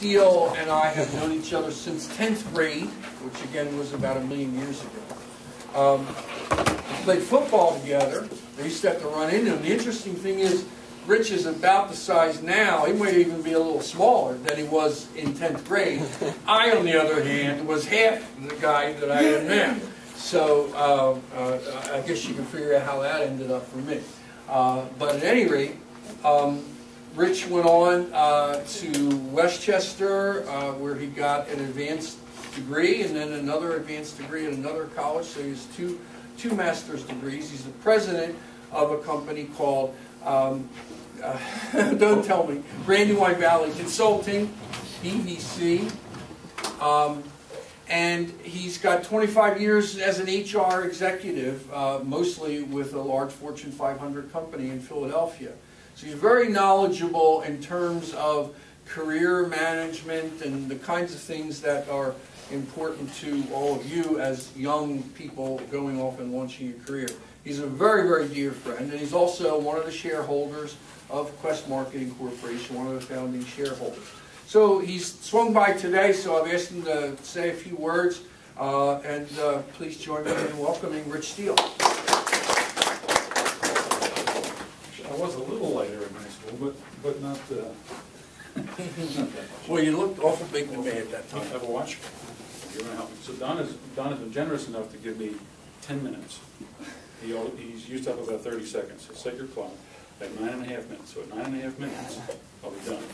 Steele and I have known each other since 10th grade, which again was about 1,000,000 years ago. We played football together. We used to have to run into him. The interesting thing is, Rich is about the size now, he might even be a little smaller than he was in 10th grade. I, on the other hand, was half the guy that I am now. So I guess you can figure out how that ended up for me. But at any rate, Rich went on to Westchester, where he got an advanced degree and then another advanced degree at another college. So he has two master's degrees. He's the president of a company called, don't tell me, Brandywine Valley Consulting, BVC. And he's got 25 years as an HR executive, mostly with a large Fortune 500 company in Philadelphia. So he's very knowledgeable in terms of career management and the kinds of things that are important to all of you as young people going off and launching a career. He's a very, very dear friend, and he's also one of the shareholders of QUEST Marketing Corporation, one of the founding shareholders. So he's swung by today, so I've asked him to say a few words, and please join me in welcoming Rich Steele. I was a little lighter in high school, but not that much. Well, you looked awful big to me at that time. Have a watch? You're going to help me. So Don has been generous enough to give me 10 minutes. He's used up about 30 seconds. So set your clock at 9.5 minutes. So at 9.5 minutes, I'll be done.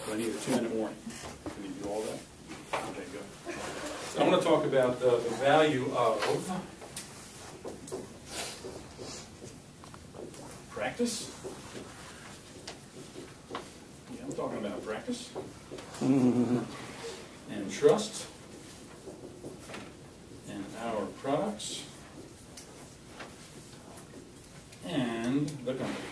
So I need a 2-minute warning. Can you do all that? Okay, good. So I want to talk about the value of practice. Yeah, I'm talking about practice. And trust in our products and the company.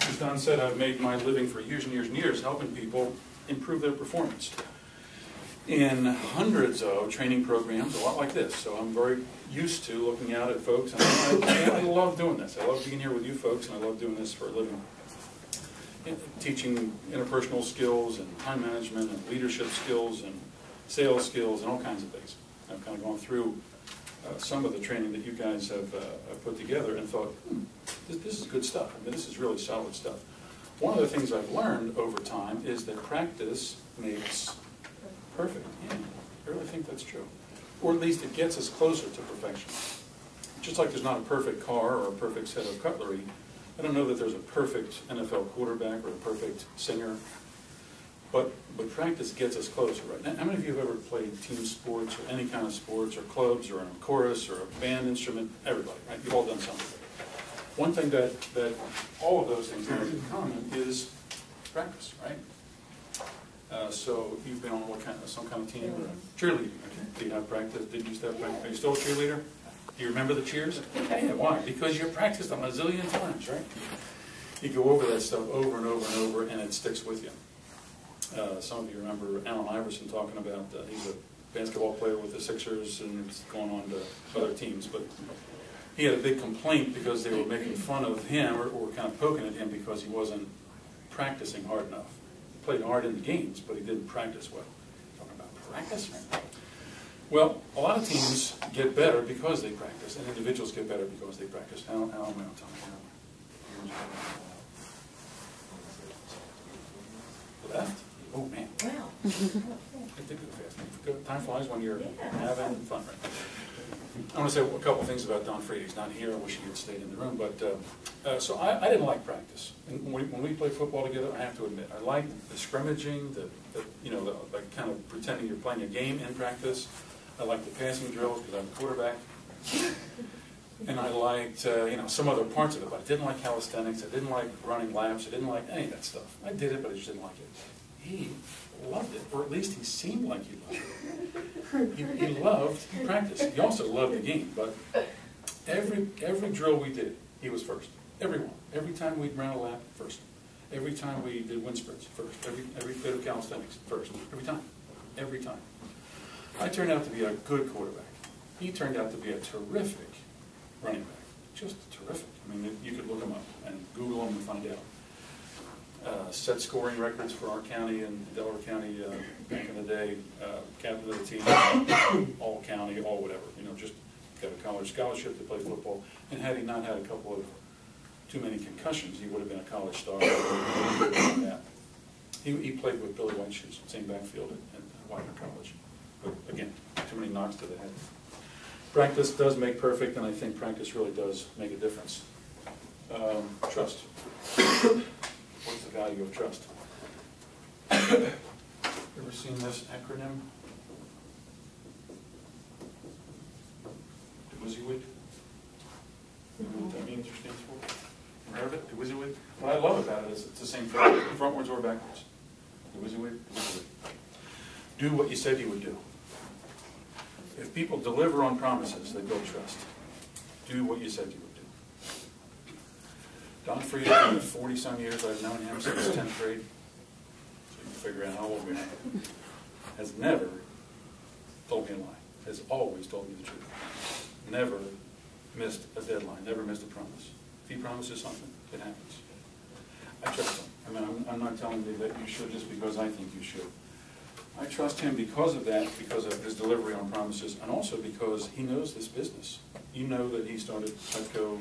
As Don said, I've made my living for years and years and years helping people improve their performance in hundreds of training programs, a lot like this. So I'm very used to looking out at folks, and I love doing this. I love being here with you folks, and I love doing this for a living. Teaching interpersonal skills and time management and leadership skills and sales skills and all kinds of things. I've kind of gone through some of the training that you guys have put together and thought, this is good stuff. I mean, this is really solid stuff. One of the things I've learned over time is that practice makes perfect. Yeah, I really think that's true. Or at least it gets us closer to perfection. Just like there's not a perfect car or a perfect set of cutlery, I don't know that there's a perfect NFL quarterback or a perfect singer, but practice gets us closer, right? Now, how many of you have ever played team sports or any kind of sports or clubs or in a chorus or a band instrument? Everybody, right? You've all done something. One thing that all of those things have in common is practice, right? So you've been on some kind of team or a cheerleading? Do you have practice? Did you used to have practice? Are you still a cheerleader? Do you remember the cheers? Yeah, why? Because you practiced them a zillion times, right? You go over that stuff over and over and over, and it sticks with you. Some of you remember Allen Iverson talking about, he's a basketball player with the Sixers, and it's going on to other teams, but he had a big complaint because they were making fun of him or kind of poking at him because he wasn't practicing hard enough. He played hard in the games, but he didn't practice well. Talking about practice? Well, a lot of teams get better because they practice, and individuals get better because they practice. How am I on time? Left? Oh, man. Wow. I did go fast. Time flies when you're having fun, right? I want to say a couple things about Don Frady. He's not here. I wish he had stayed in the room. But so I didn't like practice. And when we played football together, I have to admit, I liked the scrimmaging, the kind of pretending you're playing a game in practice. I liked the passing drills because I'm a quarterback. And I liked some other parts of it, but I didn't like calisthenics. I didn't like running laps. I didn't like any of that stuff. I did it, but I just didn't like it. He loved it, or at least he seemed like he loved it. He loved practice. He also loved the game, but every drill we did, he was first. Every one. Every time we'd run a lap, first. Every time we did wind sprints, first. Every bit of calisthenics, first. Every time. Every time. I turned out to be a good quarterback. He turned out to be a terrific running back. Just terrific. I mean, you could look him up and Google him and find out. set scoring records for our county and Delaware County back in the day, captain of the team, all county, all whatever, you know, just got a college scholarship to play football. And had he not had a couple of too many concussions, he would have been a college star. He played with Billy Whiteshoes, same backfield at Widener College. But again, too many knocks to the head. Practice does make perfect, and I think practice really does make a difference. Trust. What's the value of trust? Ever seen this acronym? WYSIWYG? You know what that means or stands for? Heard of it? WYSIWYG? What I love about it is it's the same thing, frontwards or backwards. WYSIWYG? WYSIWYG. Do what you said you would do. If people deliver on promises, they build trust. Do what you said you would do. Don Frieda, in the 40-some years I've known him since 10th grade, so you can figure out how old we are, has never told me a lie, has always told me the truth. Never missed a deadline, never missed a promise. If he promises something, it happens. I trust him. I mean, I'm not telling you that you should just because I think you should. I trust him because of that, because of his delivery on promises, and also because he knows this business. You know that he started Petco,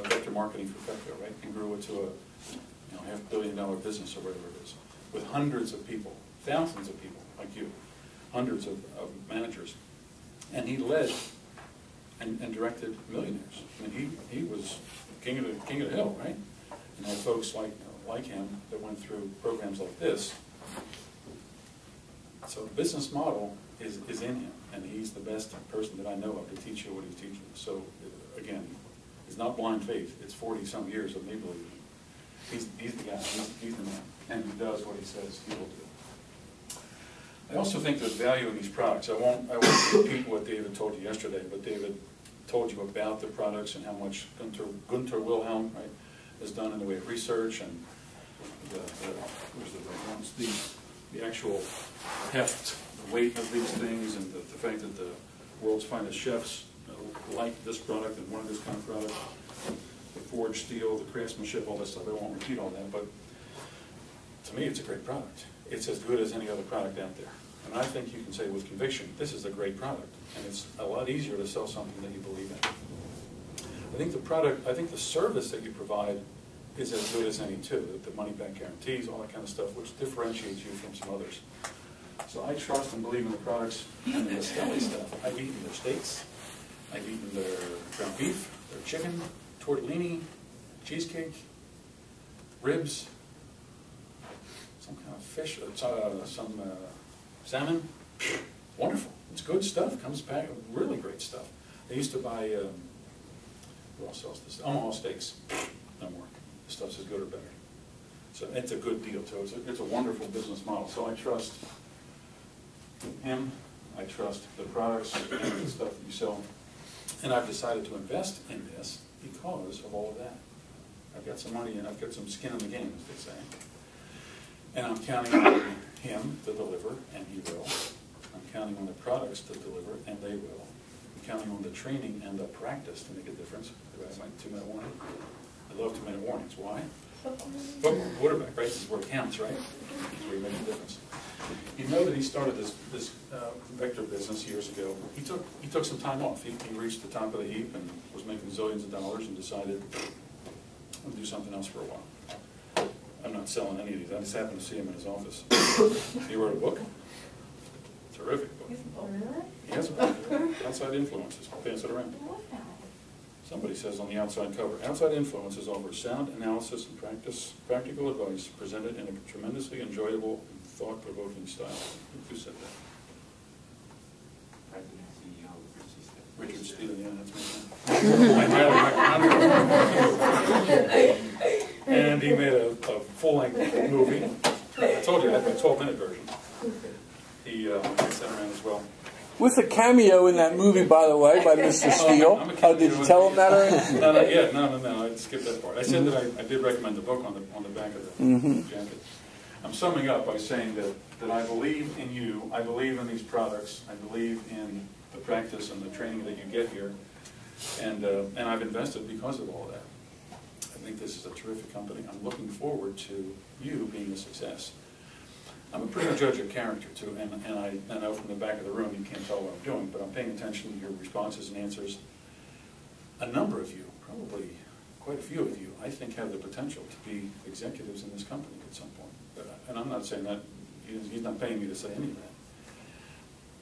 vector marketing for Petco, right? He grew it to a $500 million business or whatever it is, with hundreds of people, thousands of people like you, hundreds of managers. And he led and directed millionaires. I mean, he was king of the hill, right? And had folks like him that went through programs like this. So the business model is in him, and he's the best person that I know of to teach you what he's teaching. So again, it's not blind faith. It's 40-some years of me believing. He's the guy. He's the man, and he does what he says he will do. I also think there's value in these products. I won't repeat what David told you yesterday, but David told you about the products and how much Gunther Wilhelm, right, has done in the way of research and the actual heft, the weight of these things, and the fact that the world's finest chefs like this product and wanted this kind of product, the forged steel, the craftsmanship, all that stuff. I won't repeat all that, but to me it's a great product. It's as good as any other product out there. And I think you can say with conviction, this is a great product. And it's a lot easier to sell something that you believe in. I think the service that you provide is as good as any too. The money back guarantees, all that kind of stuff, which differentiates you from some others. So I trust and believe in the products and the deli stuff. I've eaten their steaks. I've eaten their ground beef, their chicken, tortellini, cheesecake, ribs, some kind of fish, some salmon. Wonderful. It's good stuff. Comes back, really great stuff. I used to buy, who else sells this? Omaha Steaks. No more. The stuff's as good or better. So it's a good deal too. It's a wonderful business model. So I trust him. I trust the products and the stuff that you sell. And I've decided to invest in this because of all of that. I've got some money and I've got some skin in the game, as they say. And I'm counting on him to deliver, and he will. I'm counting on the products to deliver, and they will. I'm counting on the training and the practice to make a difference. Do I have my 2-minute warning? I love 2-minute warnings. Why? Quarterback, right? This is where it counts, right? This is where you make a difference. You know that he started this vector business years ago. He took some time off. He reached the top of the heap and was making zillions of dollars and decided to do something else for a while. I'm not selling any of these. I just happened to see him in his office. He wrote a book. Terrific book. He has a book. Outside Influences. Pass it around. Somebody says on the outside cover, Outside Influences offers sound analysis and practical advice presented in a tremendously enjoyable and thought-provoking style. Who said that? Richard Steele, yeah, that's me. I highly recommend it. And he made a full-length movie. I told you I had my 12-minute version. He sent around as well. With a cameo in that movie, by the way, by Mr. Steele. Oh, did you tell him that already? No, not yet. No. I skipped that part. I said that I did recommend the book on the back of the jacket. I'm summing up by saying that I believe in you. I believe in these products. I believe in the practice and the training that you get here. And I've invested because of all of that. I've think this is a terrific company. I'm looking forward to you being a success. I'm a pretty good judge of character too, and I know from the back of the room you can't tell what I'm doing, but I'm paying attention to your responses and answers. A number of you, probably quite a few of you, I think have the potential to be executives in this company at some point. And I'm not saying that, he's not paying me to say any of that.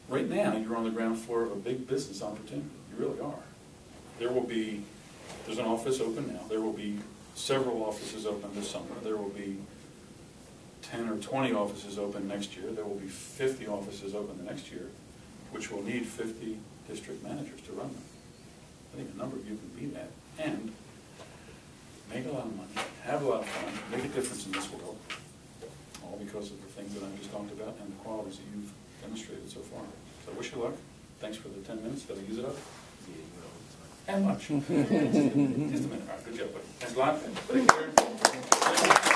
Right now, you're on the ground floor of a big business opportunity. You really are. There's an office open now. There will be several offices open this summer. There will be 10 or 20 offices open next year. There will be 50 offices open the next year, which will need 50 district managers to run them. I think a number of you can be that and make a lot of money, have a lot of fun, make a difference in this world, all because of the things that I've just talked about and the qualities that you've demonstrated so far. So I wish you luck. Thanks for the 10 minutes. Did I use it up? And much. Just a minute. All right, good job, buddy. Thanks a lot. Take care.